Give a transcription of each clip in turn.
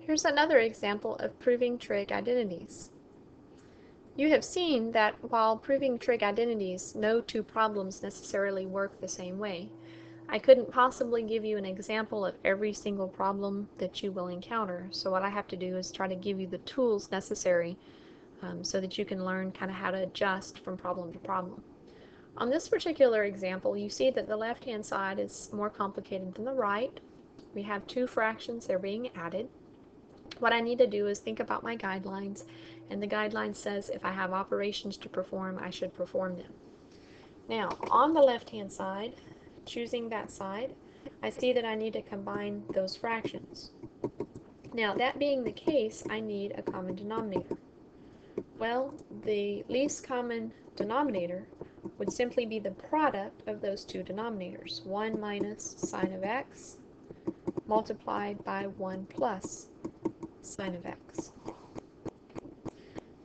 Here's another example of proving trig identities. You have seen that while proving trig identities, no two problems necessarily work the same way. I couldn't possibly give you an example of every single problem that you will encounter, so what I have to do is try to give you the tools necessary so that you can learn kind of how to adjust from problem to problem. On this particular example, you see that the left-hand side is more complicated than the right. We have two fractions, they're being added. What I need to do is think about my guidelines, and the guideline says if I have operations to perform, I should perform them. Now, on the left-hand side, choosing that side, I see that I need to combine those fractions. Now, that being the case, I need a common denominator. Well, the least common denominator would simply be the product of those two denominators, 1 minus sine of x multiplied by 1 plus sine of x.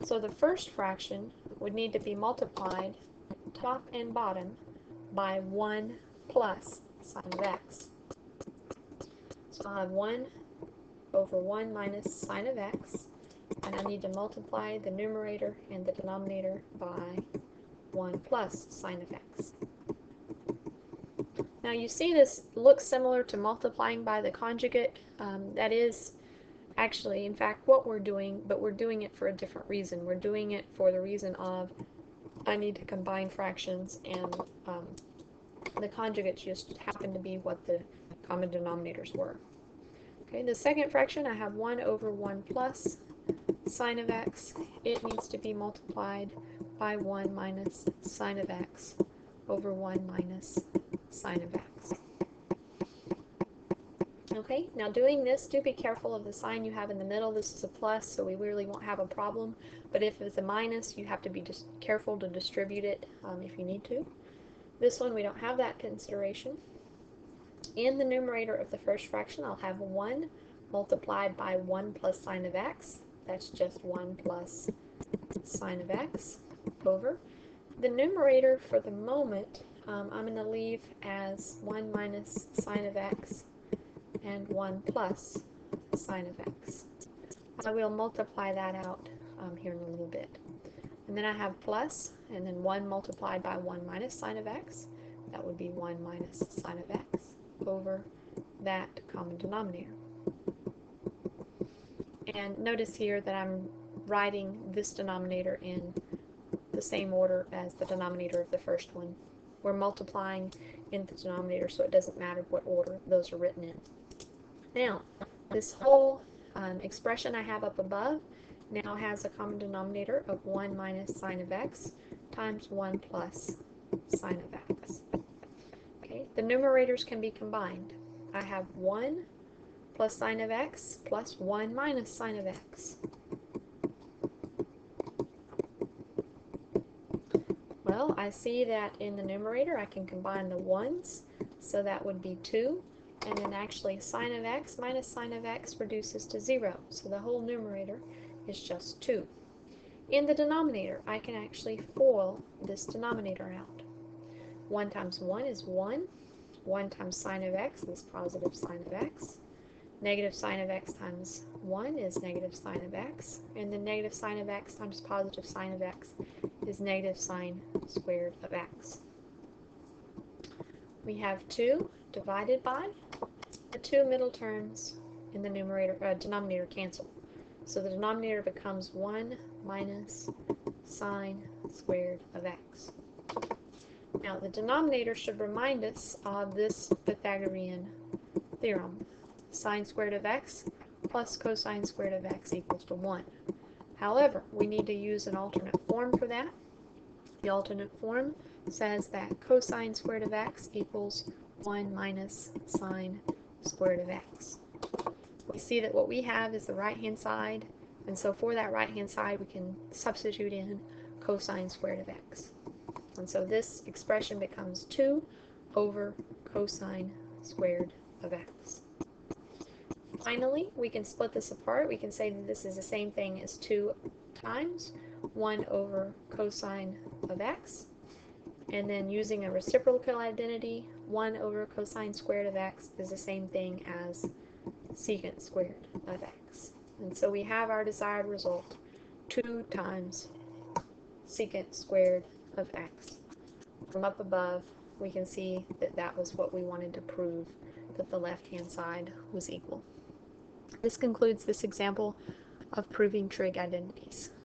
So the first fraction would need to be multiplied top and bottom by 1 plus sine of x. So I'll have 1 over 1 minus sine of x, and I need to multiply the numerator and the denominator by 1 plus sine of x. Now you see this looks similar to multiplying by the conjugate. That is actually, in fact, what we're doing, but we're doing it for a different reason. We're doing it for the reason of I need to combine fractions, and the conjugates just happen to be what the common denominators were. Okay, the second fraction, I have 1 over 1 plus sine of x. It needs to be multiplied by 1 minus sine of x over 1 minus sine of x. Okay, now doing this, do be careful of the sign you have in the middle. This is a plus, so we really won't have a problem. But if it's a minus, you have to be just careful to distribute it if you need to. This one, we don't have that consideration. In the numerator of the first fraction, I'll have 1 multiplied by 1 plus sine of x. That's just 1 plus sine of x over. The numerator, for the moment, I'm going to leave as 1 minus sine of x and 1 plus sine of x. I will multiply that out here in a little bit. And then I have plus, and then 1 multiplied by 1 minus sine of x. That would be 1 minus sine of x over that common denominator. And notice here that I'm writing this denominator in the same order as the denominator of the first one. We're multiplying in the denominator, so it doesn't matter what order those are written in. Now, this whole expression I have up above now has a common denominator of 1 minus sine of x times 1 plus sine of x. Okay, the numerators can be combined. I have 1 plus sine of x plus 1 minus sine of x. Well, I see that in the numerator I can combine the 1's, so that would be 2. And then actually sine of x minus sine of x reduces to 0, so the whole numerator is just 2. In the denominator, I can actually FOIL this denominator out. 1 times 1 is 1. 1 times sine of x is positive sine of x. Negative sine of x times 1 is negative sine of x. And then negative sine of x times positive sine of x is negative sine squared of x. We have 2 divided by the two middle terms in the denominator cancel. So the denominator becomes 1 minus sine squared of x. Now the denominator should remind us of this Pythagorean theorem. Sine squared of x plus cosine squared of x equals to 1. However, we need to use an alternate form for that. The alternate form says that cosine squared of x equals 1 minus sine squared of x. We see that what we have is the right-hand side, and so for that right-hand side we can substitute in cosine squared of x. And so this expression becomes 2 over cosine squared of x. Finally, we can split this apart. We can say that this is the same thing as 2 times 1 over cosine of x. And then using a reciprocal identity, 1 over cosine squared of x is the same thing as secant squared of x. And so we have our desired result, 2 times secant squared of x. From up above, we can see that that was what we wanted to prove, that the left-hand side was equal. This concludes this example of proving trig identities.